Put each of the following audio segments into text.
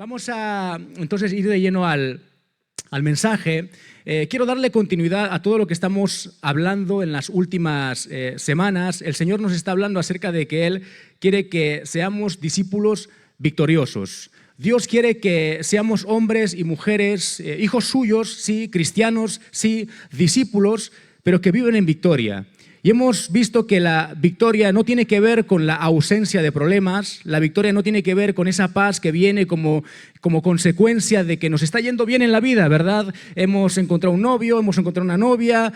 Vamos a entonces ir de lleno al mensaje. Quiero darle continuidad a todo lo que estamos hablando en las últimas semanas. El Señor nos está hablando acerca de que Él quiere que seamos discípulos victoriosos. Dios quiere que seamos hombres y mujeres, hijos suyos, sí, cristianos, sí, discípulos, pero que viven en victoria. Y hemos visto que la victoria no tiene que ver con la ausencia de problemas, la victoria no tiene que ver con esa paz que viene como consecuencia de que nos está yendo bien en la vida, ¿verdad? Hemos encontrado un novio, hemos encontrado una novia,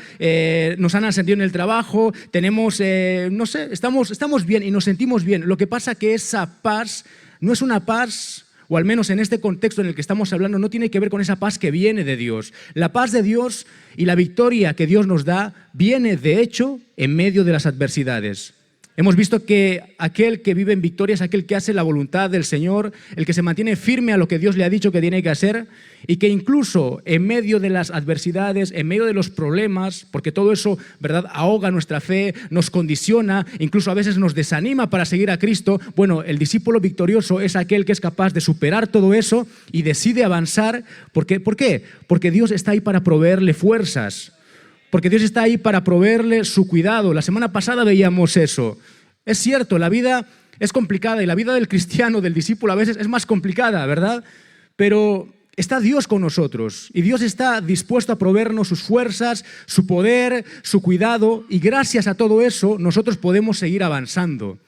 nos han ascendido en el trabajo, tenemos, no sé, estamos bien y nos sentimos bien. Lo que pasa es que esa paz no es una paz, o al menos en este contexto en el que estamos hablando, no tiene que ver con esa paz que viene de Dios. La paz de Dios y la victoria que Dios nos da viene, de hecho, en medio de las adversidades. Hemos visto que aquel que vive en victoria es aquel que hace la voluntad del Señor, el que se mantiene firme a lo que Dios le ha dicho que tiene que hacer y que incluso en medio de las adversidades, en medio de los problemas, porque todo eso, ¿verdad?, ahoga nuestra fe, nos condiciona, incluso a veces nos desanima para seguir a Cristo. Bueno, el discípulo victorioso es aquel que es capaz de superar todo eso y decide avanzar. ¿Por qué? Porque Dios está ahí para proveerle fuerzas. Porque Dios está ahí para proveerle su cuidado. La semana pasada veíamos eso. Es cierto, la vida es complicada y la vida del cristiano, del discípulo, a veces es más complicada, ¿verdad? Pero está Dios con nosotros y Dios está dispuesto a proveernos sus fuerzas, su poder, su cuidado, y gracias a todo eso nosotros podemos seguir avanzando.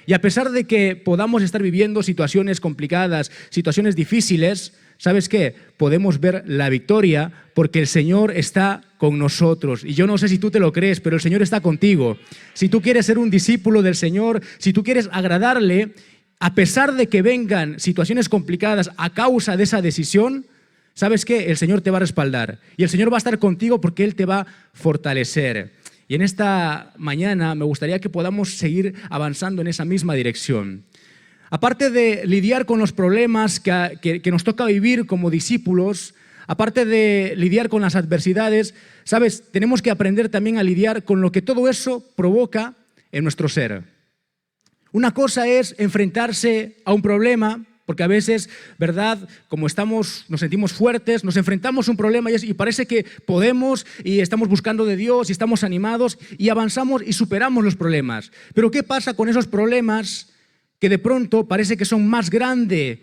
Y a pesar de que podamos estar viviendo situaciones complicadas, situaciones difíciles, ¿sabes qué? Podemos ver la victoria porque el Señor está con nosotros. Y yo no sé si tú te lo crees, pero el Señor está contigo. Si tú quieres ser un discípulo del Señor, si tú quieres agradarle, a pesar de que vengan situaciones complicadas a causa de esa decisión, ¿sabes qué? El Señor te va a respaldar. Y el Señor va a estar contigo porque Él te va a fortalecer. Y en esta mañana me gustaría que podamos seguir avanzando en esa misma dirección. Aparte de lidiar con los problemas que nos toca vivir como discípulos, aparte de lidiar con las adversidades, ¿sabes? Tenemos que aprender también a lidiar con lo que todo eso provoca en nuestro ser. Una cosa es enfrentarse a un problema, porque a veces, ¿verdad?, como nos sentimos fuertes, nos enfrentamos a un problema y parece que podemos y estamos buscando de Dios y estamos animados y avanzamos y superamos los problemas. Pero ¿qué pasa con esos problemas que de pronto parece que son más grandes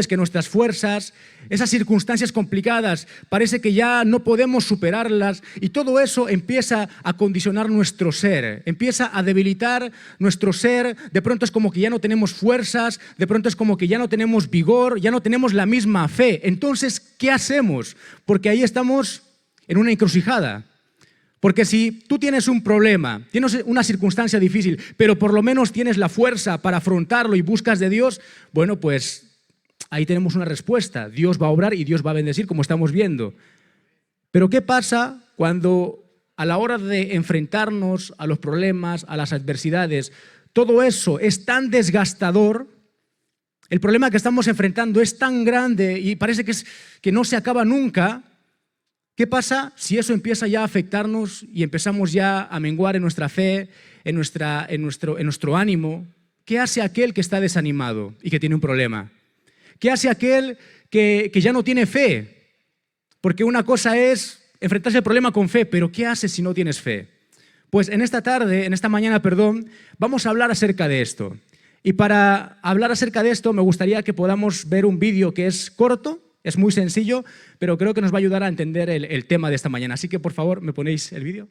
que nuestras fuerzas? Esas circunstancias complicadas parece que ya no podemos superarlas y todo eso empieza a condicionar nuestro ser, empieza a debilitar nuestro ser. De pronto es como que ya no tenemos fuerzas, de pronto es como que ya no tenemos vigor, ya no tenemos la misma fe. Entonces, ¿qué hacemos? Porque ahí estamos en una encrucijada. Porque si tú tienes un problema, tienes una circunstancia difícil, pero por lo menos tienes la fuerza para afrontarlo y buscas de Dios, bueno, pues ahí tenemos una respuesta. Dios va a obrar y Dios va a bendecir, como estamos viendo. Pero ¿qué pasa cuando a la hora de enfrentarnos a los problemas, a las adversidades, todo eso es tan desgastador? El problema que estamos enfrentando es tan grande y parece que no se acaba nunca. ¿Qué pasa si eso empieza ya a afectarnos y empezamos ya a menguar en nuestra fe, en nuestro ánimo? ¿Qué hace aquel que está desanimado y que tiene un problema? ¿Qué hace aquel que ya no tiene fe? Porque una cosa es enfrentarse al problema con fe, pero ¿qué haces si no tienes fe? Pues en esta mañana, vamos a hablar acerca de esto. Y para hablar acerca de esto me gustaría que podamos ver un vídeo que es corto. Es muy sencillo, pero creo que nos va a ayudar a entender el tema de esta mañana. Así que, por favor, ¿me ponéis el vídeo?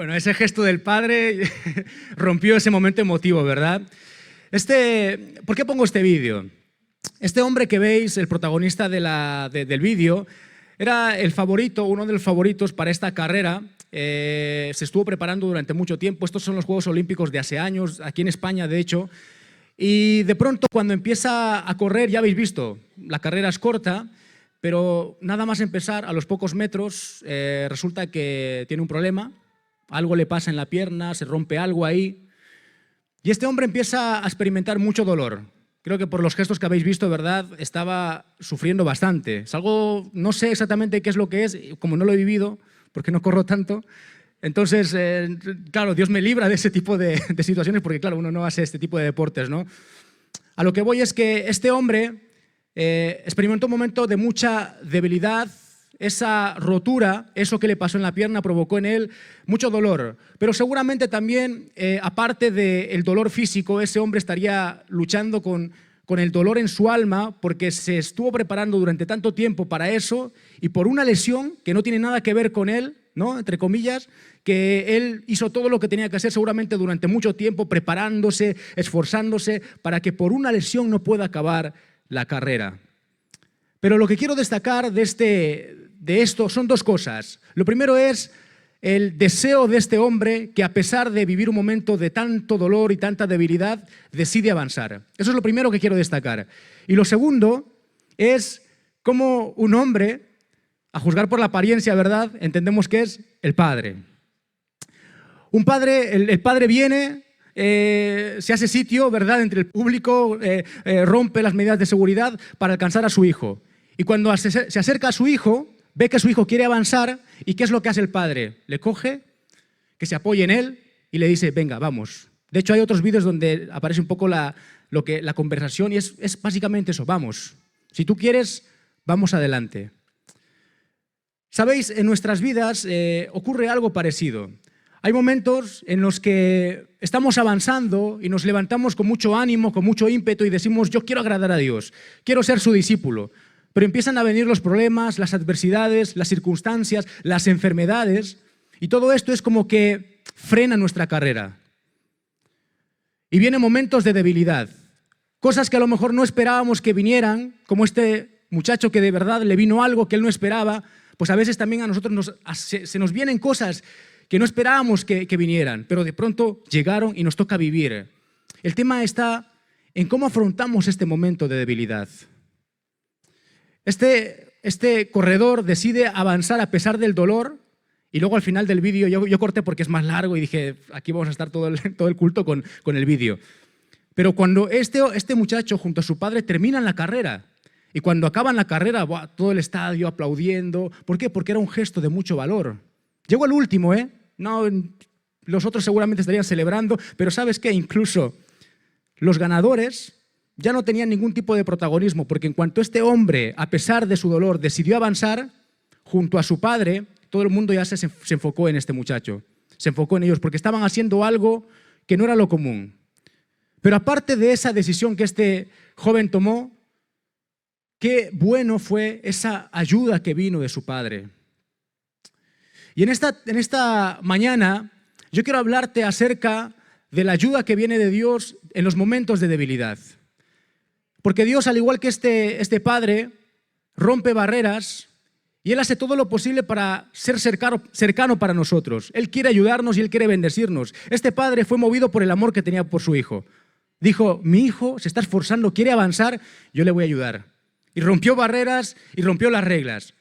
Bueno, ese gesto del padre rompió ese momento emotivo, ¿verdad? ¿Por qué pongo este vídeo? Este hombre que veis, el protagonista del vídeo, era el favorito, uno de los favoritos para esta carrera. Se estuvo preparando durante mucho tiempo. Estos son los Juegos Olímpicos de hace años, aquí en España, de hecho. Y de pronto, cuando empieza a correr, ya habéis visto, la carrera es corta, pero nada más empezar, a los pocos metros, resulta que tiene un problema, algo le pasa en la pierna, se rompe algo ahí. Y este hombre empieza a experimentar mucho dolor. Creo que por los gestos que habéis visto, ¿verdad?, estaba sufriendo bastante. Es algo, no sé exactamente qué es lo que es, como no lo he vivido, porque no corro tanto. Entonces, claro, Dios me libra de ese tipo de situaciones, porque claro, uno no hace este tipo de deportes, ¿no? A lo que voy es que este hombre experimentó un momento de mucha debilidad. Esa rotura, eso que le pasó en la pierna, provocó en él mucho dolor. Pero seguramente también, aparte del dolor físico, ese hombre estaría luchando con el dolor en su alma, porque se estuvo preparando durante tanto tiempo para eso, y por una lesión que no tiene nada que ver con él, ¿no?, entre comillas, que él hizo todo lo que tenía que hacer seguramente durante mucho tiempo, preparándose, esforzándose, para que por una lesión no pueda acabar la carrera. Pero lo que quiero destacar de esto son dos cosas. Lo primero es el deseo de este hombre que, a pesar de vivir un momento de tanto dolor y tanta debilidad, decide avanzar. Eso es lo primero que quiero destacar. Y lo segundo es cómo un hombre, a juzgar por la apariencia, ¿verdad?, entendemos que es el padre. Un padre, el padre viene, se hace sitio, ¿verdad?, entre el público, rompe las medidas de seguridad para alcanzar a su hijo. Y cuando se acerca a su hijo, ve que su hijo quiere avanzar, ¿y qué es lo que hace el padre? Le coge, que se apoye en él y le dice, venga, vamos. De hecho, hay otros vídeos donde aparece un poco la conversación y es básicamente eso, vamos. Si tú quieres, vamos adelante. Sabéis, en nuestras vidas ocurre algo parecido. Hay momentos en los que estamos avanzando y nos levantamos con mucho ánimo, con mucho ímpetu y decimos, yo quiero agradar a Dios, quiero ser su discípulo. Pero empiezan a venir los problemas, las adversidades, las circunstancias, las enfermedades, y todo esto es como que frena nuestra carrera. Y vienen momentos de debilidad, cosas que a lo mejor no esperábamos que vinieran, como este muchacho que de verdad le vino algo que él no esperaba. Pues a veces también a nosotros se nos vienen cosas que no esperábamos que vinieran, pero de pronto llegaron y nos toca vivir. El tema está en cómo afrontamos este momento de debilidad. Este corredor decide avanzar a pesar del dolor, y luego al final del vídeo, yo corté porque es más largo y dije, aquí vamos a estar todo el culto con el vídeo. Pero cuando este muchacho junto a su padre terminan la carrera, y cuando acaban la carrera, todo el estadio aplaudiendo. ¿Por qué? Porque era un gesto de mucho valor. Llegó el último, No, los otros seguramente estarían celebrando, pero ¿sabes qué? Incluso los ganadores ya no tenían ningún tipo de protagonismo, porque en cuanto este hombre, a pesar de su dolor, decidió avanzar junto a su padre, todo el mundo ya se enfocó en este muchacho, se enfocó en ellos, porque estaban haciendo algo que no era lo común. Pero aparte de esa decisión que este joven tomó, qué bueno fue esa ayuda que vino de su padre. Y en esta mañana yo quiero hablarte acerca de la ayuda que viene de Dios en los momentos de debilidad. Porque Dios, al igual que este padre, rompe barreras y Él hace todo lo posible para ser cercano para nosotros. Él quiere ayudarnos y Él quiere bendecirnos. Este padre fue movido por el amor que tenía por su hijo. Dijo, mi hijo se está esforzando, quiere avanzar, yo le voy a ayudar. Y rompió barreras y rompió las reglas.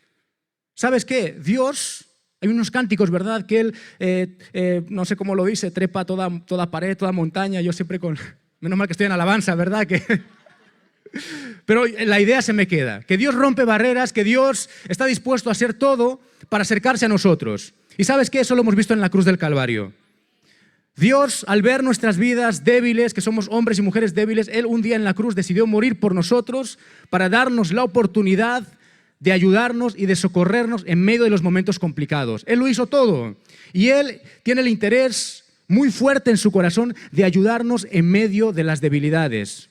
¿Sabes qué? Dios, hay unos cánticos, ¿verdad?, que Él, no sé cómo lo dice, trepa toda pared, toda montaña. Yo siempre menos mal que estoy en alabanza, ¿verdad? Pero la idea se me queda, que Dios rompe barreras, que Dios está dispuesto a hacer todo para acercarse a nosotros. Y ¿sabes qué? Eso lo hemos visto en la cruz del Calvario. Dios, al ver nuestras vidas débiles, que somos hombres y mujeres débiles, Él un día en la cruz decidió morir por nosotros para darnos la oportunidad de ayudarnos y de socorrernos en medio de los momentos complicados. Él lo hizo todo y Él tiene el interés muy fuerte en su corazón de ayudarnos en medio de las debilidades.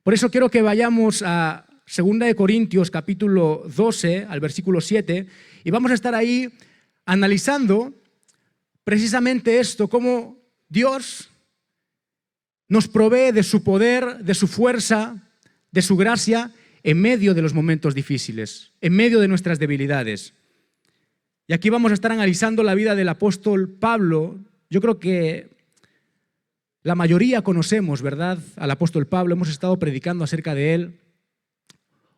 Por eso quiero que vayamos a 2 Corintios capítulo 12, al versículo 7, y vamos a estar ahí analizando precisamente esto, cómo Dios nos provee de su poder, de su fuerza, de su gracia en medio de los momentos difíciles, en medio de nuestras debilidades. Y aquí vamos a estar analizando la vida del apóstol Pablo. Yo creo que la mayoría conocemos, ¿verdad?, al apóstol Pablo. Hemos estado predicando acerca de él.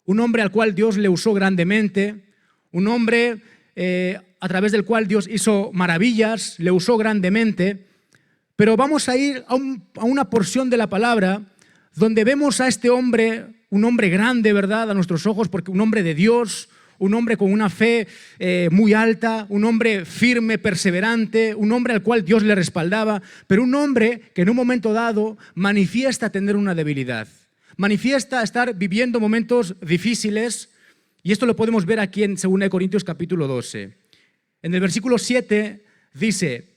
Un hombre al cual Dios le usó grandemente, un hombre a través del cual Dios hizo maravillas, le usó grandemente. Pero vamos a ir a una porción de la palabra donde vemos a este hombre, un hombre grande, ¿verdad?, a nuestros ojos, porque un hombre de Dios, un hombre con una fe muy alta, un hombre firme, perseverante, un hombre al cual Dios le respaldaba, pero un hombre que en un momento dado manifiesta tener una debilidad, manifiesta estar viviendo momentos difíciles, y esto lo podemos ver aquí en 2 Corintios capítulo 12. En el versículo 7 dice: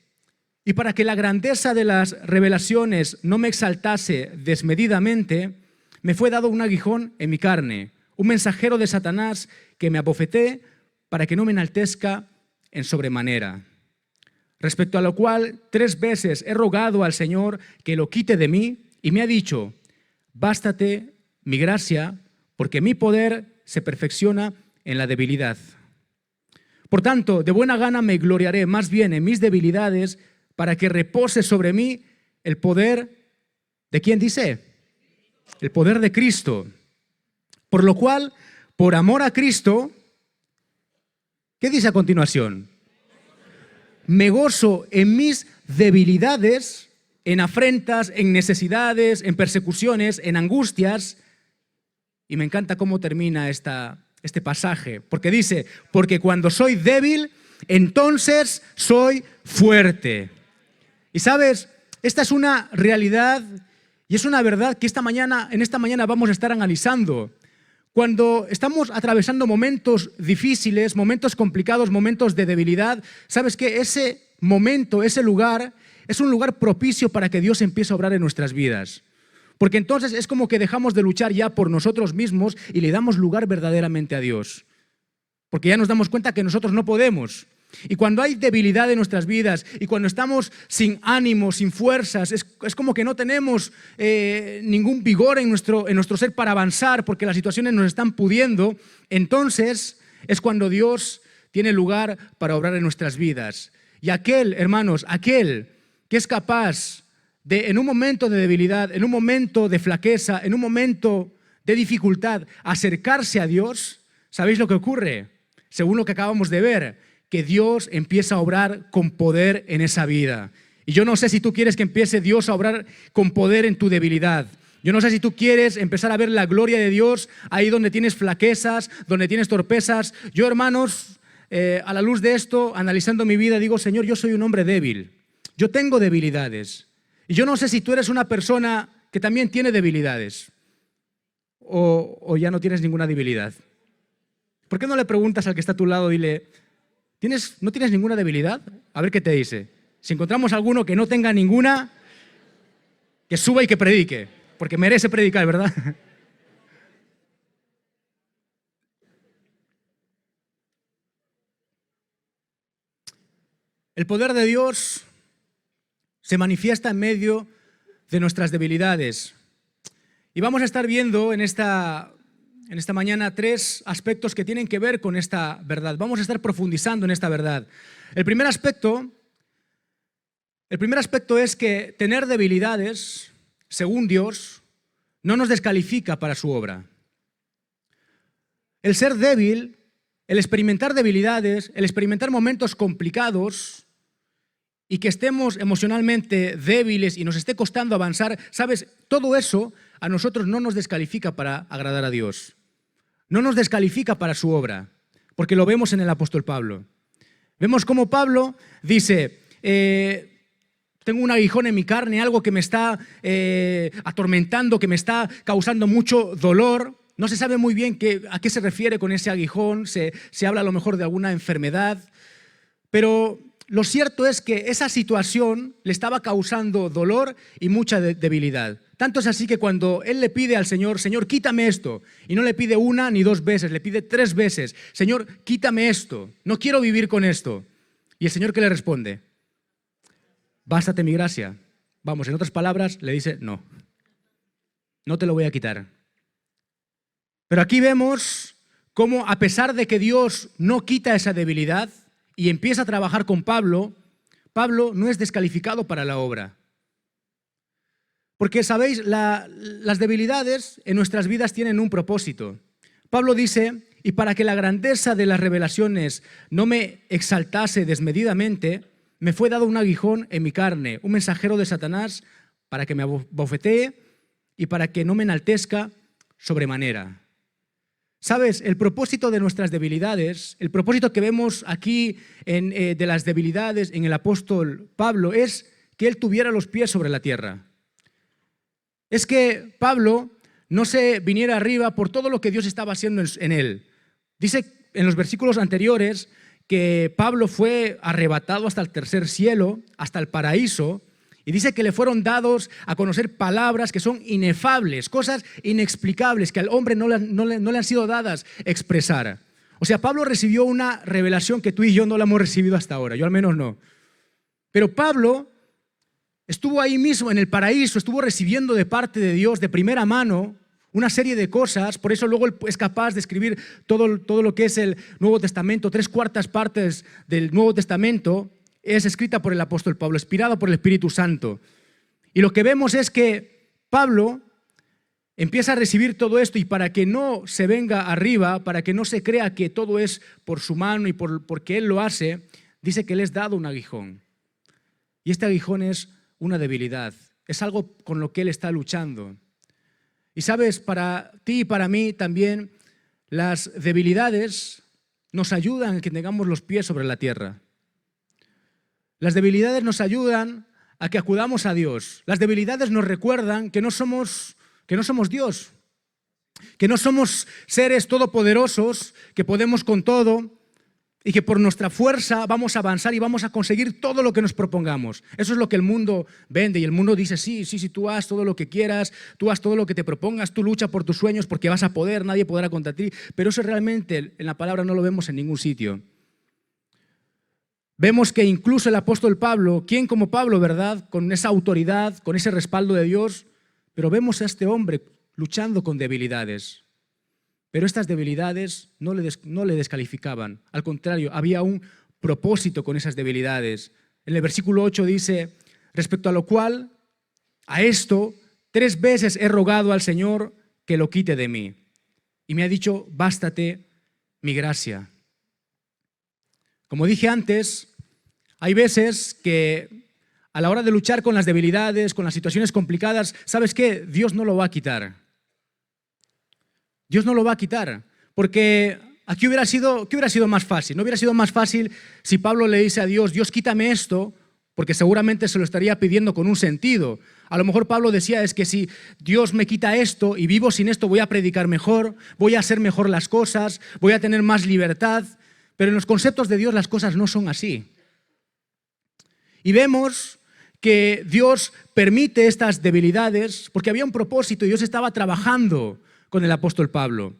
y para que la grandeza de las revelaciones no me exaltase desmedidamente, me fue dado un aguijón en mi carne, un mensajero de Satanás que me abofeté para que no me enaltezca en sobremanera. Respecto a lo cual 3 veces he rogado al Señor que lo quite de mí, y me ha dicho: bástate mi gracia, porque mi poder se perfecciona en la debilidad. Por tanto, de buena gana me gloriaré más bien en mis debilidades, para que repose sobre mí el poder ¿de quién dice? El poder de Cristo. Por lo cual, por amor a Cristo, ¿qué dice a continuación? Me gozo en mis debilidades, en afrentas, en necesidades, en persecuciones, en angustias. Y me encanta cómo termina este pasaje, porque dice: porque cuando soy débil, entonces soy fuerte. Y sabes, esta es una realidad y es una verdad que en esta mañana vamos a estar analizando. Cuando estamos atravesando momentos difíciles, momentos complicados, momentos de debilidad, sabes que ese momento, ese lugar, es un lugar propicio para que Dios empiece a obrar en nuestras vidas. Porque entonces es como que dejamos de luchar ya por nosotros mismos y le damos lugar verdaderamente a Dios. Porque ya nos damos cuenta que nosotros no podemos. Y cuando hay debilidad en nuestras vidas y cuando estamos sin ánimo, sin fuerzas, es como que no tenemos ningún vigor en nuestro ser para avanzar porque las situaciones nos están pudiendo, entonces es cuando Dios tiene lugar para obrar en nuestras vidas. Y aquel, hermanos, aquel que es capaz de, en un momento de debilidad, en un momento de flaqueza, en un momento de dificultad, acercarse a Dios, ¿sabéis lo que ocurre? Según lo que acabamos de ver, que Dios empieza a obrar con poder en esa vida. Y yo no sé si tú quieres que empiece Dios a obrar con poder en tu debilidad. Yo no sé si tú quieres empezar a ver la gloria de Dios ahí donde tienes flaquezas, donde tienes torpezas. Yo, hermanos, a la luz de esto, analizando mi vida, digo: Señor, yo soy un hombre débil. Yo tengo debilidades. Y yo no sé si tú eres una persona que también tiene debilidades o ya no tienes ninguna debilidad. ¿Por qué no le preguntas al que está a tu lado, dile: ¿no tienes ninguna debilidad? A ver qué te dice. Si encontramos alguno que no tenga ninguna, que suba y que predique, porque merece predicar, ¿verdad? El poder de Dios se manifiesta en medio de nuestras debilidades. Y vamos a estar viendo en esta mañana 3 aspectos que tienen que ver con esta verdad. Vamos a estar profundizando en esta verdad. El primer aspecto es que tener debilidades, según Dios, no nos descalifica para su obra. El ser débil, el experimentar debilidades, el experimentar momentos complicados y que estemos emocionalmente débiles y nos esté costando avanzar, ¿sabes? Todo eso a nosotros no nos descalifica para agradar a Dios. No nos descalifica para su obra, porque lo vemos en el apóstol Pablo. Vemos cómo Pablo dice: tengo un aguijón en mi carne, algo que me está atormentando, que me está causando mucho dolor. No se sabe muy bien a qué se refiere con ese aguijón, se habla a lo mejor de alguna enfermedad, pero lo cierto es que esa situación le estaba causando dolor y mucha debilidad. Tanto es así que cuando él le pide al Señor: Señor, quítame esto, y no le pide 1 ni 2 veces, le pide 3 veces: Señor, quítame esto, no quiero vivir con esto. ¿Y el Señor qué le responde? bástate mi gracia. Vamos, en otras palabras, le dice, no te lo voy a quitar. Pero aquí vemos cómo, a pesar de que Dios no quita esa debilidad y empieza a trabajar con Pablo, Pablo no es descalificado para la obra. Porque, ¿sabéis? Las debilidades en nuestras vidas tienen un propósito. Pablo dice, y para que la grandeza de las revelaciones no me exaltase desmedidamente, me fue dado un aguijón en mi carne, un mensajero de Satanás para que me abofetee y para que no me enaltezca sobremanera. ¿Sabes? El propósito de nuestras debilidades, el propósito que vemos aquí de las debilidades en el apóstol Pablo es que él tuviera los pies sobre la tierra. Es que Pablo no se viniera arriba por todo lo que Dios estaba haciendo en él. Dice en los versículos anteriores que Pablo fue arrebatado hasta el tercer cielo, hasta el paraíso, y dice que le fueron dados a conocer palabras que son inefables, cosas inexplicables que al hombre no le han sido dadas expresar. O sea, Pablo recibió una revelación que tú y yo no la hemos recibido hasta ahora, yo al menos no. Pero Pablo estuvo ahí mismo en el paraíso, estuvo recibiendo de parte de Dios de primera mano una serie de cosas, por eso luego él es capaz de escribir todo lo que es el Nuevo Testamento, 3/4 partes del Nuevo Testamento es escrita por el apóstol Pablo, inspirado por el Espíritu Santo. Y lo que vemos es que Pablo empieza a recibir todo esto y para que no se venga arriba, para que no se crea que todo es por su mano y porque él lo hace, dice que le es dado un aguijón. Y este aguijón es una debilidad, es algo con lo que él está luchando. Y sabes, para ti y para mí también las debilidades nos ayudan a que tengamos los pies sobre la tierra. Las debilidades nos ayudan a que acudamos a Dios. Las debilidades nos recuerdan que no somos Dios, que no somos seres todopoderosos, que podemos con todo y que por nuestra fuerza vamos a avanzar y vamos a conseguir todo lo que nos propongamos. Eso es lo que el mundo vende y el mundo dice, sí, tú haz todo lo que quieras, tú haz todo lo que te propongas, tú lucha por tus sueños porque vas a poder, nadie podrá contra ti. Pero eso realmente en la palabra no lo vemos en ningún sitio. Vemos que incluso el apóstol Pablo, ¿quién como Pablo, verdad? Con esa autoridad, con ese respaldo de Dios, pero vemos a este hombre luchando con debilidades. Pero estas debilidades no le descalificaban. Al contrario, había un propósito con esas debilidades. En el versículo 8 dice, respecto a lo cual, a esto, 3 veces he rogado al Señor que lo quite de mí. Y me ha dicho, bástate mi gracia. Como dije antes, hay veces que a la hora de luchar con las debilidades, con las situaciones complicadas, ¿sabes qué? Dios no lo va a quitar. Dios no lo va a quitar, porque aquí ¿qué hubiera sido más fácil? ¿No hubiera sido más fácil si Pablo le dice a Dios, Dios quítame esto? Porque seguramente se lo estaría pidiendo con un sentido. A lo mejor Pablo decía, es que si Dios me quita esto y vivo sin esto, voy a predicar mejor, voy a hacer mejor las cosas, voy a tener más libertad. Pero en los conceptos de Dios las cosas no son así. Y vemos que Dios permite estas debilidades porque había un propósito y Dios estaba trabajando con el apóstol Pablo.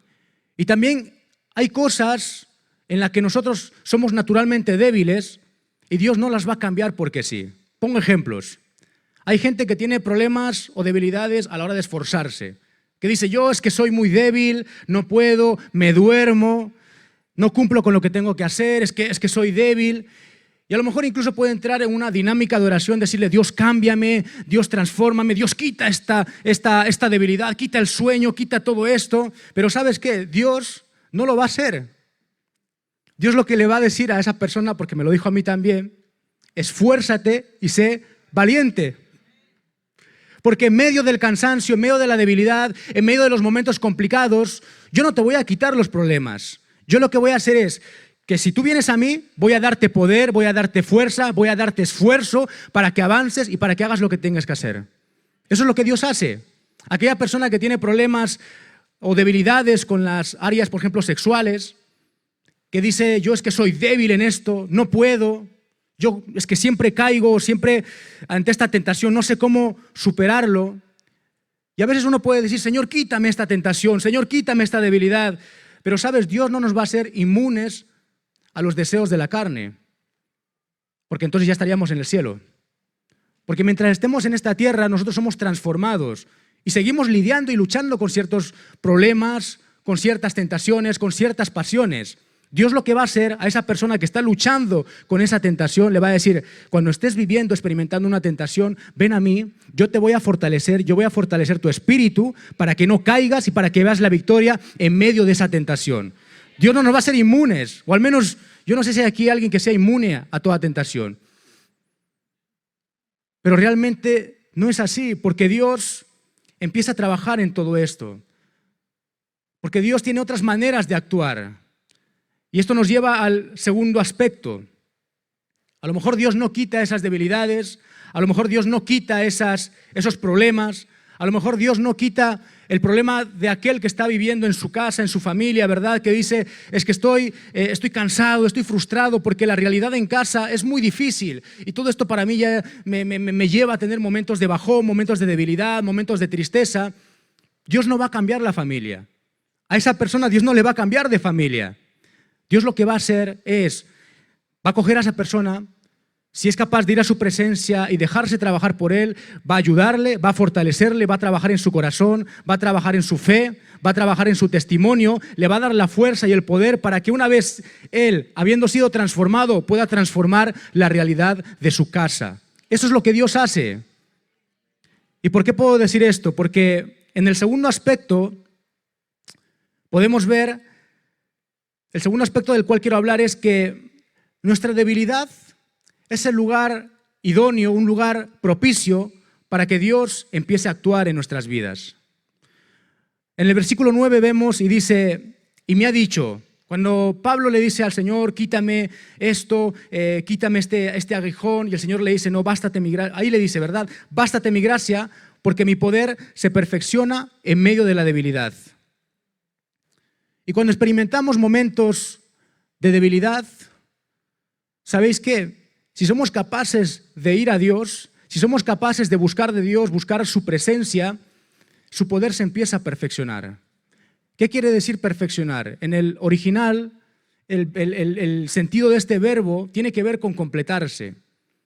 Y también hay cosas en las que nosotros somos naturalmente débiles y Dios no las va a cambiar porque sí. Pongo ejemplos. Hay gente que tiene problemas o debilidades a la hora de esforzarse, que dice, yo es que soy muy débil, no puedo, me duermo, no cumplo con lo que tengo que hacer, es que soy débil. Y a lo mejor incluso puede entrar en una dinámica de oración, decirle, Dios cámbiame, Dios transfórmame, Dios quita esta debilidad, quita el sueño, quita todo esto. Pero ¿sabes qué? Dios no lo va a hacer. Dios lo que le va a decir a esa persona, porque me lo dijo a mí también, esfuérzate y sé valiente. Porque en medio del cansancio, en medio de la debilidad, en medio de los momentos complicados, yo no te voy a quitar los problemas. Yo lo que voy a hacer es que si tú vienes a mí, voy a darte poder, voy a darte fuerza, voy a darte esfuerzo para que avances y para que hagas lo que tengas que hacer. Eso es lo que Dios hace. Aquella persona que tiene problemas o debilidades con las áreas, por ejemplo, sexuales, que dice, yo es que soy débil en esto, no puedo, yo es que siempre caigo, siempre ante esta tentación, no sé cómo superarlo. Y a veces uno puede decir, Señor, quítame esta tentación, Señor, quítame esta debilidad. Pero, ¿sabes? Dios no nos va a hacer inmunes a los deseos de la carne, porque entonces ya estaríamos en el cielo. Porque mientras estemos en esta tierra, nosotros somos transformados y seguimos lidiando y luchando con ciertos problemas, con ciertas tentaciones, con ciertas pasiones. Dios lo que va a hacer a esa persona que está luchando con esa tentación, le va a decir, cuando estés viviendo, experimentando una tentación, ven a mí, yo te voy a fortalecer, yo voy a fortalecer tu espíritu para que no caigas y para que veas la victoria en medio de esa tentación. Dios no nos va a hacer inmunes, o al menos yo no sé si hay aquí alguien que sea inmune a toda tentación. Pero realmente no es así, porque Dios empieza a trabajar en todo esto. Porque Dios tiene otras maneras de actuar. Y esto nos lleva al segundo aspecto. A lo mejor Dios no quita esas debilidades, a lo mejor Dios no quita esos problemas, a lo mejor Dios no quita el problema de aquel que está viviendo en su casa, en su familia, ¿verdad? Que dice, es que estoy cansado, estoy frustrado porque la realidad en casa es muy difícil y todo esto para mí ya me lleva a tener momentos de bajón, momentos de debilidad, momentos de tristeza. Dios no va a cambiar la familia. A esa persona Dios no le va a cambiar de familia. Dios lo que va a hacer es, va a coger a esa persona, si es capaz de ir a su presencia y dejarse trabajar por él, va a ayudarle, va a fortalecerle, va a trabajar en su corazón, va a trabajar en su fe, va a trabajar en su testimonio, le va a dar la fuerza y el poder para que una vez él, habiendo sido transformado, pueda transformar la realidad de su casa. Eso es lo que Dios hace. ¿Y por qué puedo decir esto? Porque en el segundo aspecto podemos ver, el segundo aspecto del cual quiero hablar es que nuestra debilidad es el lugar idóneo, un lugar propicio para que Dios empiece a actuar en nuestras vidas. En el versículo 9 vemos y dice, y me ha dicho, cuando Pablo le dice al Señor, quítame esto, quítame este aguijón, y el Señor le dice, no, bástate mi gracia, ahí le dice, ¿verdad? Bástate mi gracia, porque mi poder se perfecciona en medio de la debilidad. Y cuando experimentamos momentos de debilidad, ¿sabéis qué? Si somos capaces de ir a Dios, si somos capaces de buscar de Dios, buscar su presencia, su poder se empieza a perfeccionar. ¿Qué quiere decir perfeccionar? En el original, el sentido de este verbo tiene que ver con completarse,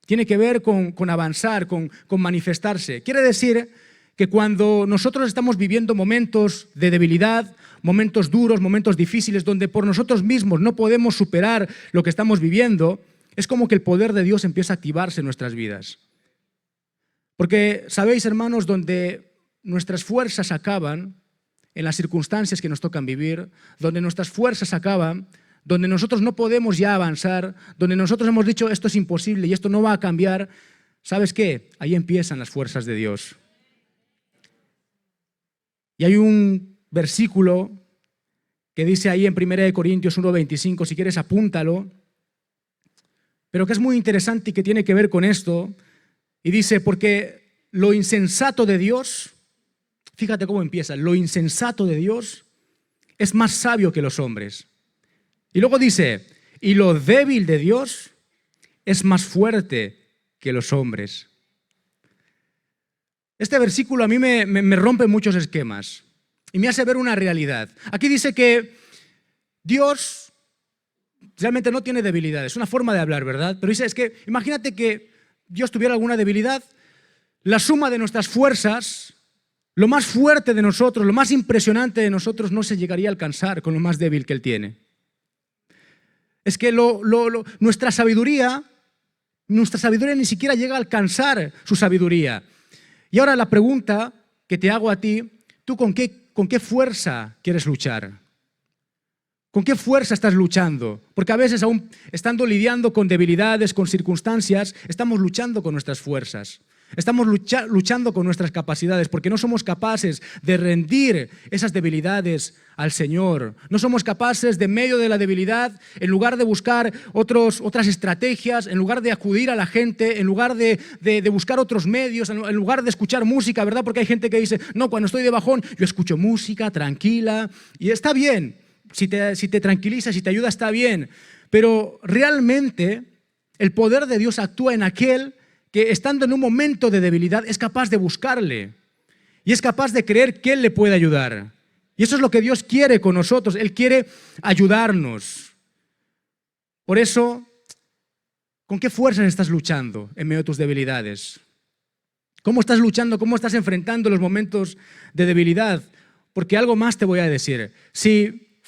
tiene que ver con avanzar, con manifestarse. Quiere decir que cuando nosotros estamos viviendo momentos de debilidad, momentos duros, momentos difíciles, donde por nosotros mismos no podemos superar lo que estamos viviendo, es como que el poder de Dios empieza a activarse en nuestras vidas. Porque, ¿sabéis, hermanos, donde nuestras fuerzas acaban, en las circunstancias que nos tocan vivir, donde nuestras fuerzas acaban, donde nosotros no podemos ya avanzar, donde nosotros hemos dicho esto es imposible y esto no va a cambiar, ¿sabes qué? Ahí empiezan las fuerzas de Dios. Y hay un versículo que dice ahí en 1 Corintios 1:25, si quieres apúntalo, pero que es muy interesante y que tiene que ver con esto, y dice, porque lo insensato de Dios, fíjate cómo empieza, lo insensato de Dios es más sabio que los hombres. Y luego dice, y lo débil de Dios es más fuerte que los hombres. Este versículo a mí me rompe muchos esquemas y me hace ver una realidad. Aquí dice que Dios realmente no tiene debilidades, es una forma de hablar, ¿verdad? Pero dice, es que imagínate que Dios tuviera alguna debilidad, la suma de nuestras fuerzas, lo más fuerte de nosotros, lo más impresionante de nosotros no se llegaría a alcanzar con lo más débil que Él tiene. Es que nuestra sabiduría ni siquiera llega a alcanzar su sabiduría. Y ahora la pregunta que te hago a ti, ¿tú con qué fuerza quieres luchar? ¿Con qué fuerza estás luchando? Porque a veces aún estando lidiando con debilidades, con circunstancias, estamos luchando con nuestras fuerzas. Estamos luchando con nuestras capacidades porque no somos capaces de rendir esas debilidades al Señor. No somos capaces de, en medio de la debilidad, en lugar de buscar otras estrategias, en lugar de acudir a la gente, en lugar de buscar otros medios, en lugar de escuchar música, ¿verdad? Porque hay gente que dice, no, cuando estoy de bajón, yo escucho música tranquila y está bien. Si te tranquiliza, si te ayuda, está bien. Pero realmente el poder de Dios actúa en aquel que estando en un momento de debilidad es capaz de buscarle y es capaz de creer que Él le puede ayudar. Y eso es lo que Dios quiere con nosotros, Él quiere ayudarnos. Por eso, ¿con qué fuerzas estás luchando en medio de tus debilidades? ¿Cómo estás luchando? ¿Cómo estás enfrentando los momentos de debilidad? Porque algo más te voy a decir. Si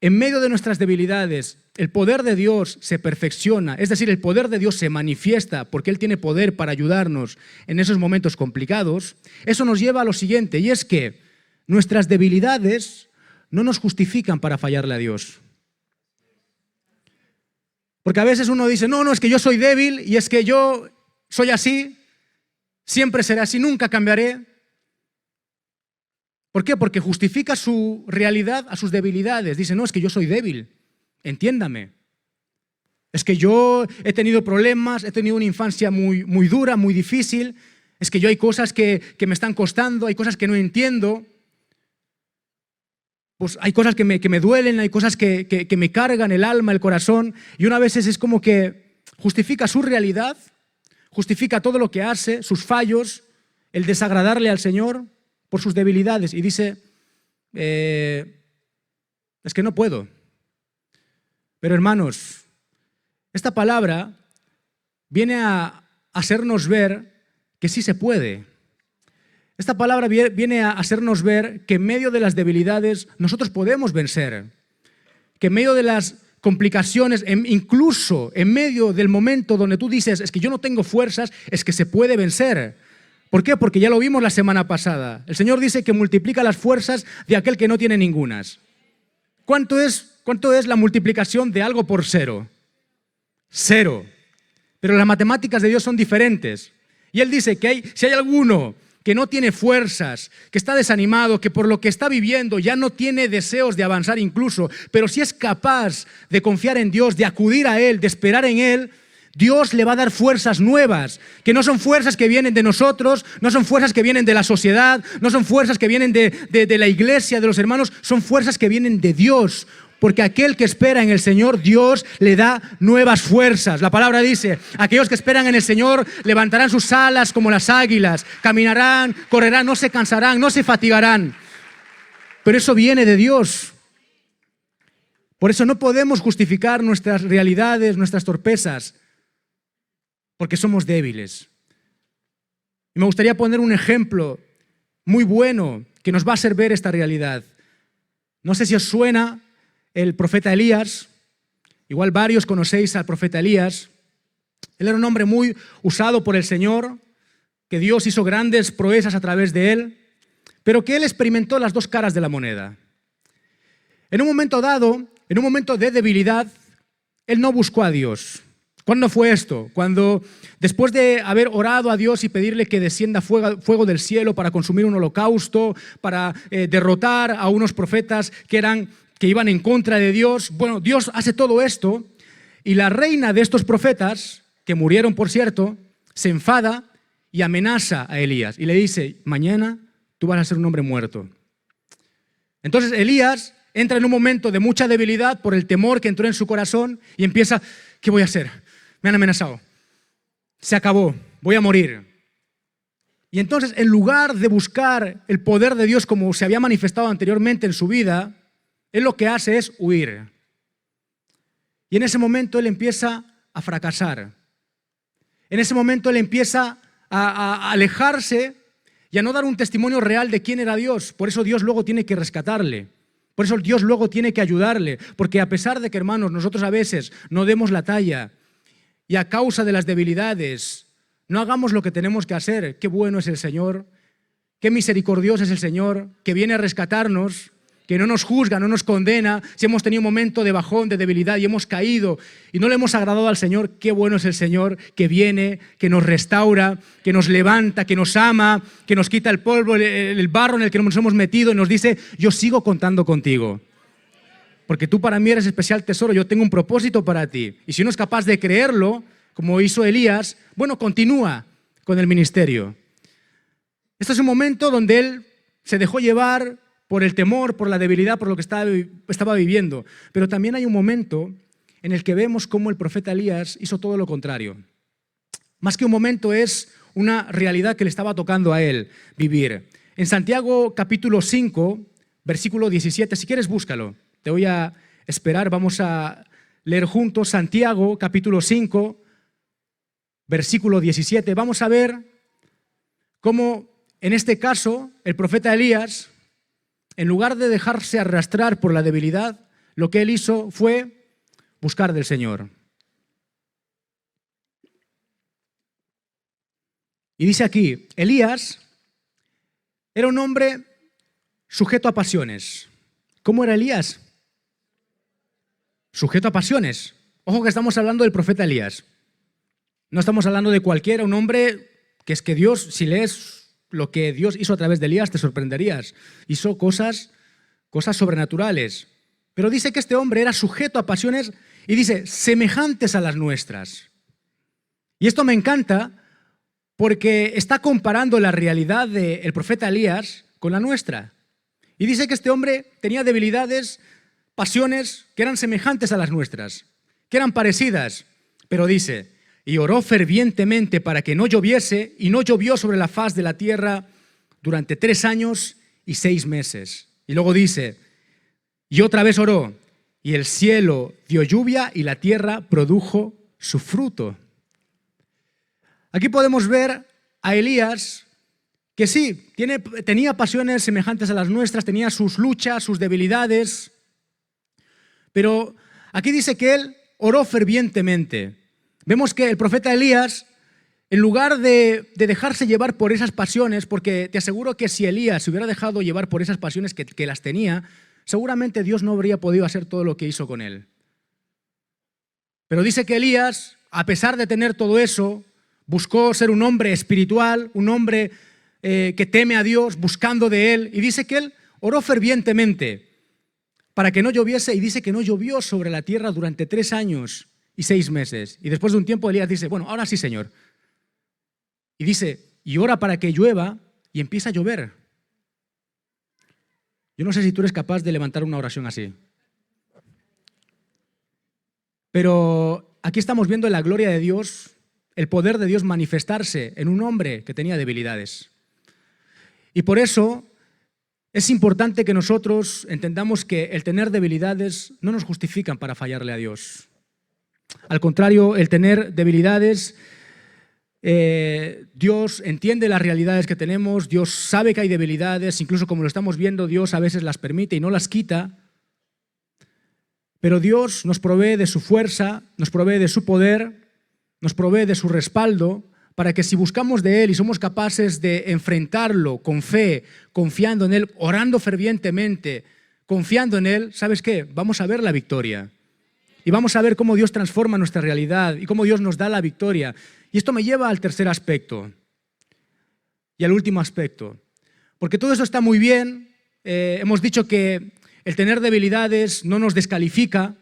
en medio de nuestras debilidades el poder de Dios se perfecciona, es decir, el poder de Dios se manifiesta porque Él tiene poder para ayudarnos en esos momentos complicados, eso nos lleva a lo siguiente, y es que nuestras debilidades no nos justifican para fallarle a Dios. Porque a veces uno dice, no, es que yo soy débil y es que yo soy así, siempre seré así, nunca cambiaré. ¿Por qué? Porque justifica su realidad a sus debilidades. Dice, no, es que yo soy débil, entiéndame. Es que yo he tenido problemas, he tenido una infancia muy dura, muy difícil. Es que yo hay cosas que me están costando, hay cosas que no entiendo. Pues hay cosas que me duelen, hay cosas que me cargan el alma, el corazón. Y una vez es como que justifica su realidad, justifica todo lo que hace, sus fallos, el desagradarle al Señor por sus debilidades. Y dice, es que no puedo. Pero hermanos, esta palabra viene a hacernos ver que sí se puede. Esta palabra viene a hacernos ver que en medio de las debilidades nosotros podemos vencer. Que en medio de las complicaciones, incluso en medio del momento donde tú dices, es que yo no tengo fuerzas, es que se puede vencer. ¿Por qué? Porque ya lo vimos la semana pasada. El Señor dice que multiplica las fuerzas de aquel que no tiene ningunas. ¿Cuánto es la multiplicación de algo por cero? Cero. Pero las matemáticas de Dios son diferentes. Y Él dice que si hay alguno que no tiene fuerzas, que está desanimado, que por lo que está viviendo ya no tiene deseos de avanzar incluso, pero si es capaz de confiar en Dios, de acudir a Él, de esperar en Él, Dios le va a dar fuerzas nuevas, que no son fuerzas que vienen de nosotros, no son fuerzas que vienen de la sociedad, no son fuerzas que vienen de la iglesia, de los hermanos, son fuerzas que vienen de Dios. Porque aquel que espera en el Señor, Dios le da nuevas fuerzas. La palabra dice, aquellos que esperan en el Señor levantarán sus alas como las águilas, caminarán, correrán, no se cansarán, no se fatigarán. Pero eso viene de Dios. Por eso no podemos justificar nuestras realidades, nuestras torpezas, porque somos débiles. Y me gustaría poner un ejemplo muy bueno que nos va a hacer ver esta realidad. No sé si os suena el profeta Elías. Igual varios conocéis al profeta Elías. Él era un hombre muy usado por el Señor, que Dios hizo grandes proezas a través de él, pero que él experimentó las dos caras de la moneda. En un momento dado, en un momento de debilidad, él no buscó a Dios. ¿Cuándo fue esto? Cuando después de haber orado a Dios y pedirle que descienda fuego del cielo para consumir un holocausto, para derrotar a unos profetas que iban en contra de Dios, bueno, Dios hace todo esto y la reina de estos profetas, que murieron por cierto, se enfada y amenaza a Elías y le dice, mañana tú vas a ser un hombre muerto. Entonces Elías entra en un momento de mucha debilidad por el temor que entró en su corazón y empieza, ¿qué voy a hacer? Me han amenazado. Se acabó, voy a morir. Y entonces, en lugar de buscar el poder de Dios como se había manifestado anteriormente en su vida, él lo que hace es huir. Y en ese momento él empieza a fracasar. En ese momento él empieza a alejarse y a no dar un testimonio real de quién era Dios. Por eso Dios luego tiene que rescatarle. Por eso Dios luego tiene que ayudarle. Porque a pesar de que, hermanos, nosotros a veces no demos la talla y a causa de las debilidades no hagamos lo que tenemos que hacer, qué bueno es el Señor, qué misericordioso es el Señor, que viene a rescatarnos, que no nos juzga, no nos condena. Si hemos tenido un momento de bajón, de debilidad y hemos caído y no le hemos agradado al Señor, qué bueno es el Señor que viene, que nos restaura, que nos levanta, que nos ama, que nos quita el polvo, el barro en el que nos hemos metido y nos dice, yo sigo contando contigo. Porque tú para mí eres especial tesoro, yo tengo un propósito para ti. Y si uno es capaz de creerlo, como hizo Elías, bueno, continúa con el ministerio. Este es un momento donde él se dejó llevar por el temor, por la debilidad, por lo que estaba viviendo. Pero también hay un momento en el que vemos cómo el profeta Elías hizo todo lo contrario. Más que un momento, es una realidad que le estaba tocando a él vivir. En Santiago capítulo 5, versículo 17, si quieres búscalo. Te voy a esperar, vamos a leer juntos Santiago capítulo 5, versículo 17. Vamos a ver cómo en este caso el profeta Elías, en lugar de dejarse arrastrar por la debilidad, lo que él hizo fue buscar del Señor. Y dice aquí, Elías era un hombre sujeto a pasiones. ¿Cómo era Elías? Sujeto a pasiones. Ojo que estamos hablando del profeta Elías. No estamos hablando de cualquiera, un hombre que es que Dios, si lees lo que Dios hizo a través de Elías, te sorprenderías. Hizo cosas sobrenaturales. Pero dice que este hombre era sujeto a pasiones y dice, semejantes a las nuestras. Y esto me encanta porque está comparando la realidad del profeta Elías con la nuestra. Y dice que este hombre tenía debilidades, pasiones que eran semejantes a las nuestras, que eran parecidas. Pero dice, y oró fervientemente para que no lloviese, y no llovió sobre la faz de la tierra durante 3 años y 6 meses. Y luego dice, y otra vez oró, y el cielo dio lluvia y la tierra produjo su fruto. Aquí podemos ver a Elías que sí, tenía pasiones semejantes a las nuestras, tenía sus luchas, sus debilidades, pero aquí dice que él oró fervientemente. Vemos que el profeta Elías, en lugar de dejarse llevar por esas pasiones, porque te aseguro que si Elías se hubiera dejado llevar por esas pasiones que las tenía, seguramente Dios no habría podido hacer todo lo que hizo con él. Pero dice que Elías, a pesar de tener todo eso, buscó ser un hombre espiritual, un hombre que teme a Dios, buscando de Él. Y dice que él oró fervientemente para que no lloviese, y dice que no llovió sobre la tierra durante 3 años y 6 meses. Y después de un tiempo Elías dice, bueno, ahora sí, Señor. Y dice, y ora para que llueva, y empieza a llover. Yo no sé si tú eres capaz de levantar una oración así. Pero aquí estamos viendo la gloria de Dios, el poder de Dios manifestarse en un hombre que tenía debilidades. Y por eso es importante que nosotros entendamos que el tener debilidades no nos justifican para fallarle a Dios. Al contrario, el tener debilidades, Dios entiende las realidades que tenemos, Dios sabe que hay debilidades, incluso como lo estamos viendo, Dios a veces las permite y no las quita. Pero Dios nos provee de su fuerza, nos provee de su poder, nos provee de su respaldo, para que si buscamos de Él y somos capaces de enfrentarlo con fe, confiando en Él, orando fervientemente, confiando en Él, ¿sabes qué? Vamos a ver la victoria. Y vamos a ver cómo Dios transforma nuestra realidad y cómo Dios nos da la victoria. Y esto me lleva al tercer aspecto y al último aspecto. Porque todo eso está muy bien. Hemos dicho que el tener debilidades no nos descalifica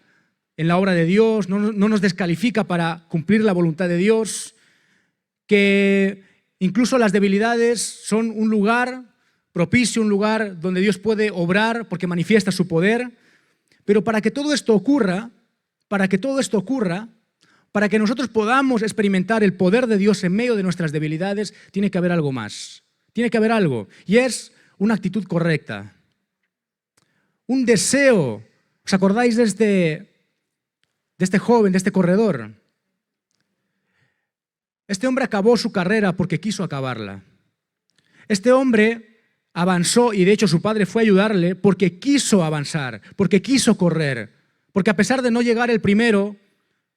en la obra de Dios, no nos descalifica para cumplir la voluntad de Dios, que incluso las debilidades son un lugar propicio, un lugar donde Dios puede obrar porque manifiesta su poder. Pero para que todo esto ocurra, para que nosotros podamos experimentar el poder de Dios en medio de nuestras debilidades, tiene que haber algo más. Tiene que haber algo, y es una actitud correcta. Un deseo. ¿Os acordáis de este joven, de este corredor? Este hombre acabó su carrera porque quiso acabarla. Este hombre avanzó, y de hecho su padre fue a ayudarle porque quiso avanzar, porque quiso correr, porque a pesar de no llegar el primero,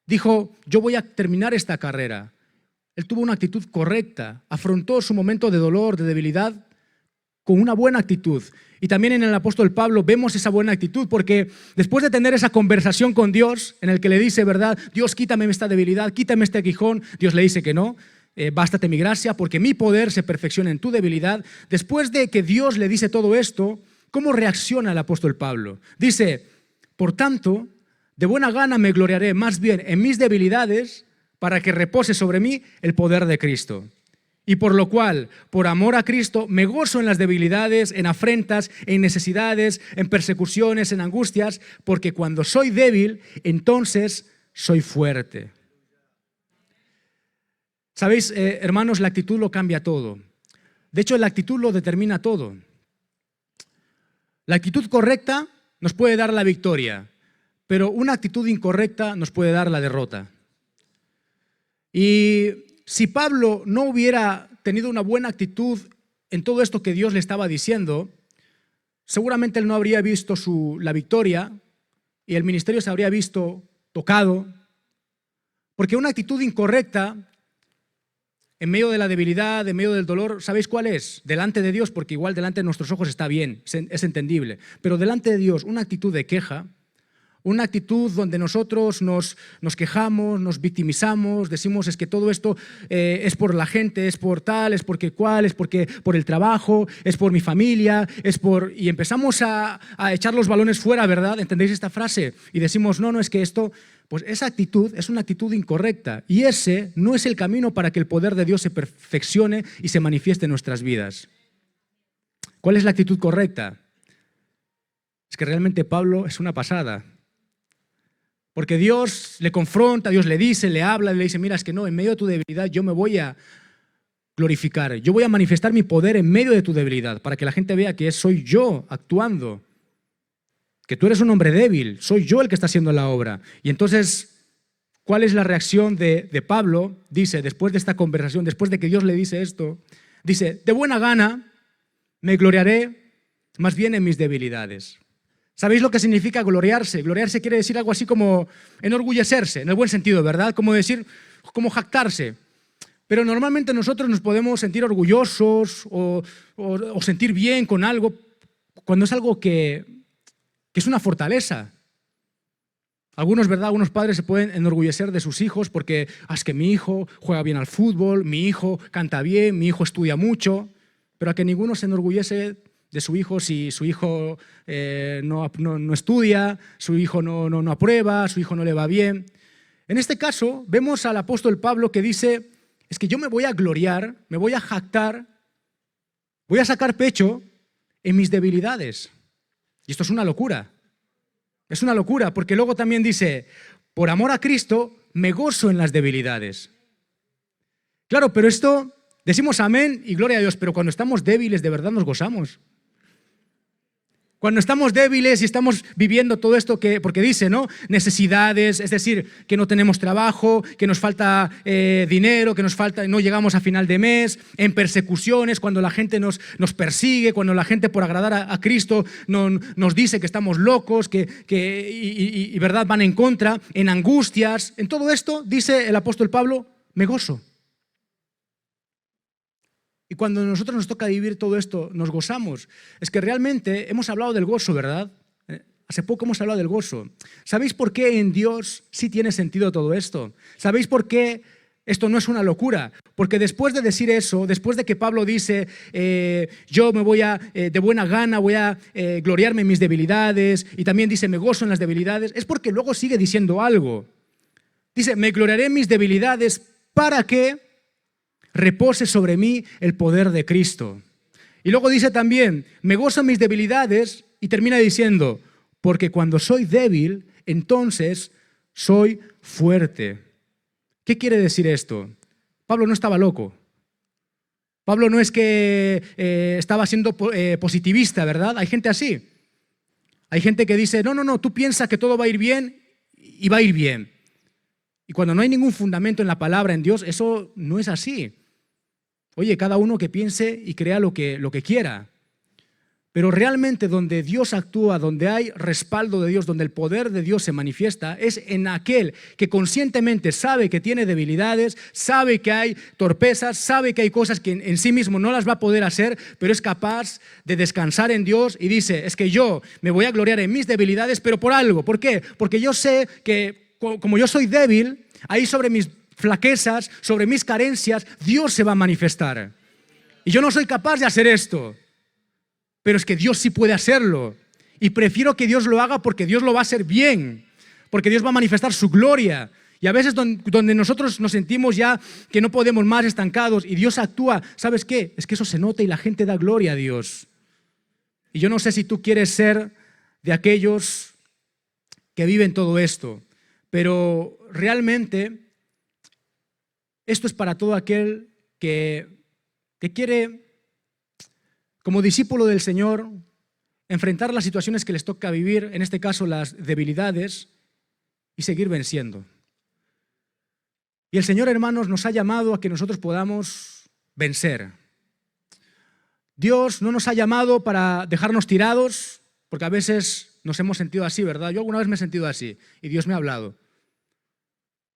dijo, yo voy a terminar esta carrera. Él tuvo una actitud correcta, afrontó su momento de dolor, de debilidad, con una buena actitud. Y también en el apóstol Pablo vemos esa buena actitud, porque después de tener esa conversación con Dios, en el que le dice, ¿verdad? Dios, quítame esta debilidad, quítame este aguijón. Dios le dice que no, bástate mi gracia, porque mi poder se perfecciona en tu debilidad. Después de que Dios le dice todo esto, ¿cómo reacciona el apóstol Pablo? Dice, por tanto, de buena gana me gloriaré más bien en mis debilidades, para que repose sobre mí el poder de Cristo. Y por lo cual, por amor a Cristo, me gozo en las debilidades, en afrentas, en necesidades, en persecuciones, en angustias, porque cuando soy débil, entonces soy fuerte. ¿Sabéis, hermanos? La actitud lo cambia todo. De hecho, la actitud lo determina todo. La actitud correcta nos puede dar la victoria, pero una actitud incorrecta nos puede dar la derrota. Y si Pablo no hubiera tenido una buena actitud en todo esto que Dios le estaba diciendo, seguramente él no habría visto la victoria y el ministerio se habría visto tocado, porque una actitud incorrecta en medio de la debilidad, en medio del dolor, ¿sabéis cuál es? Delante de Dios, porque igual delante de nuestros ojos está bien, es entendible, pero delante de Dios una actitud de queja, una actitud donde nosotros nos quejamos, nos victimizamos, decimos es que todo esto es por la gente, es por tal, es porque cual, es porque por el trabajo, es por mi familia, y empezamos a echar los balones fuera, ¿verdad? ¿Entendéis esta frase? Y decimos, no, es que esto, pues esa actitud es una actitud incorrecta y ese no es el camino para que el poder de Dios se perfeccione y se manifieste en nuestras vidas. ¿Cuál es la actitud correcta? Es que realmente Pablo es una pasada. Porque Dios le confronta, Dios le dice, le habla, le dice, mira, es que no, en medio de tu debilidad yo me voy a glorificar, yo voy a manifestar mi poder en medio de tu debilidad, para que la gente vea que soy yo actuando, que tú eres un hombre débil, soy yo el que está haciendo la obra. Y entonces, ¿cuál es la reacción de Pablo? Dice, después de esta conversación, después de que Dios le dice esto, dice, de buena gana me gloriaré más bien en mis debilidades. ¿Sabéis lo que significa gloriarse? Gloriarse quiere decir algo así como enorgullecerse, en el buen sentido, ¿verdad? Como decir, como jactarse. Pero normalmente nosotros nos podemos sentir orgullosos o sentir bien con algo cuando es algo que es una fortaleza. Algunos, ¿verdad? Algunos padres se pueden enorgullecer de sus hijos porque es que mi hijo juega bien al fútbol, mi hijo canta bien, mi hijo estudia mucho, pero a que ninguno se enorgullece de su hijo si su hijo no estudia, su hijo no aprueba, su hijo no le va bien. En este caso vemos al apóstol Pablo que dice, es que yo me voy a gloriar, me voy a jactar, voy a sacar pecho en mis debilidades. Y esto es una locura. Es una locura porque luego también dice, por amor a Cristo me gozo en las debilidades. Claro, pero esto decimos amén y gloria a Dios, pero cuando estamos débiles de verdad nos gozamos. Cuando estamos débiles y estamos viviendo todo esto porque dice, ¿no? Necesidades, es decir, que no tenemos trabajo, que nos falta dinero, que no llegamos a final de mes, en persecuciones, cuando la gente nos persigue, cuando la gente por agradar a Cristo nos dice que estamos locos, y verdad van en contra, en angustias, en todo esto, dice el apóstol Pablo, me gozo. Y cuando a nosotros nos toca vivir todo esto, nos gozamos. Es que realmente hemos hablado del gozo, ¿verdad? Hace poco hemos hablado del gozo. ¿Sabéis por qué en Dios sí tiene sentido todo esto? ¿Sabéis por qué esto no es una locura? Porque después de decir eso, después de que Pablo dice, yo me voy de buena gana, voy a gloriarme en mis debilidades, y también dice, me gozo en las debilidades, es porque luego sigue diciendo algo. Dice, me gloriaré en mis debilidades para que repose sobre mí el poder de Cristo. Y luego dice también, me gozo en mis debilidades, y termina diciendo, porque cuando soy débil, entonces soy fuerte. ¿Qué quiere decir esto? Pablo no estaba loco. Pablo no es que estaba siendo positivista, ¿verdad? Hay gente así. Hay gente que dice, no, tú piensas que todo va a ir bien y va a ir bien. Y cuando no hay ningún fundamento en la palabra, en Dios, eso no es así. Oye, cada uno que piense y crea lo que quiera. Pero realmente donde Dios actúa, donde hay respaldo de Dios, donde el poder de Dios se manifiesta, es en aquel que conscientemente sabe que tiene debilidades, sabe que hay torpezas, sabe que hay cosas que en sí mismo no las va a poder hacer, pero es capaz de descansar en Dios y dice, es que yo me voy a gloriar en mis debilidades, pero por algo. ¿Por qué? Porque yo sé que como yo soy débil, ahí sobre mis flaquezas, sobre mis carencias, Dios se va a manifestar. Y yo no soy capaz de hacer esto, pero es que Dios sí puede hacerlo. Y prefiero que Dios lo haga porque Dios lo va a hacer bien, porque Dios va a manifestar su gloria. Y a veces donde nosotros nos sentimos ya que no podemos más, estancados, y Dios actúa, ¿sabes qué? Es que eso se nota y la gente da gloria a Dios. Y yo no sé si tú quieres ser de aquellos que viven todo esto, pero realmente esto es para todo aquel que quiere, como discípulo del Señor, enfrentar las situaciones que les toca vivir, en este caso las debilidades, y seguir venciendo. Y el Señor, hermanos, nos ha llamado a que nosotros podamos vencer. Dios no nos ha llamado para dejarnos tirados, porque a veces nos hemos sentido así, ¿verdad? Yo alguna vez me he sentido así y Dios me ha hablado.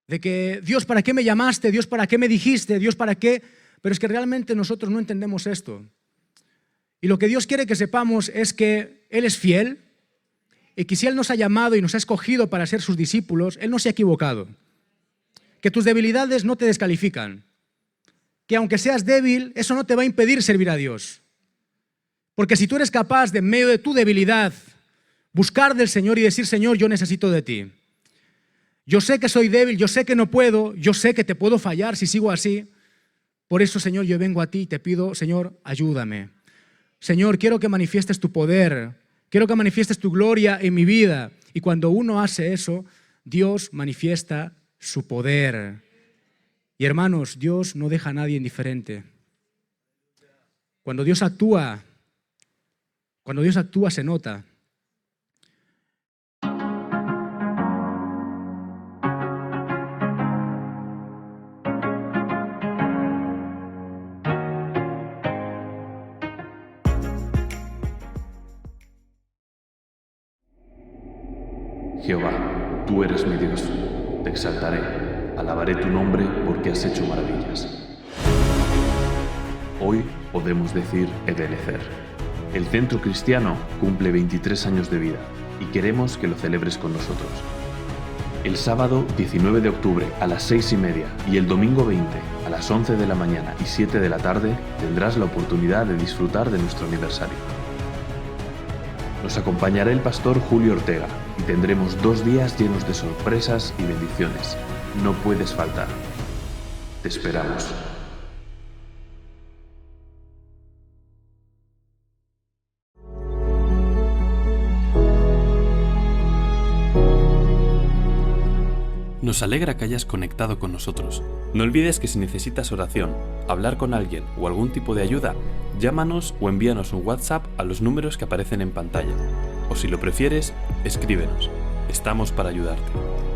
De que, Dios, ¿para qué me llamaste? Dios, ¿para qué me dijiste? Dios, ¿para qué? Pero es que realmente nosotros no entendemos esto. Y lo que Dios quiere que sepamos es que Él es fiel y que si Él nos ha llamado y nos ha escogido para ser sus discípulos, Él no se ha equivocado. Que tus debilidades no te descalifican. Que aunque seas débil, eso no te va a impedir servir a Dios. Porque si tú eres capaz de, en medio de tu debilidad, buscar del Señor y decir, Señor, yo necesito de ti. Yo sé que soy débil, yo sé que no puedo, yo sé que te puedo fallar si sigo así. Por eso, Señor, yo vengo a ti y te pido, Señor, ayúdame. Señor, quiero que manifiestes tu poder, quiero que manifiestes tu gloria en mi vida. Y cuando uno hace eso, Dios manifiesta su poder. Y hermanos, Dios no deja a nadie indiferente. Cuando Dios actúa se nota. Jehová, tú eres mi Dios, te exaltaré, alabaré tu nombre porque has hecho maravillas. Hoy podemos decir Ebenezer. El Centro Cristiano cumple 23 años de vida y queremos que lo celebres con nosotros. El sábado 19 de octubre a las 6:30 y el domingo 20 a las 11 de la mañana y 7 de la tarde tendrás la oportunidad de disfrutar de nuestro aniversario. Nos acompañará el pastor Julio Ortega y tendremos 2 días llenos de sorpresas y bendiciones. No puedes faltar. Te esperamos. Nos alegra que hayas conectado con nosotros. No olvides que si necesitas oración, hablar con alguien o algún tipo de ayuda, llámanos o envíanos un WhatsApp a los números que aparecen en pantalla. O si lo prefieres, escríbenos. Estamos para ayudarte.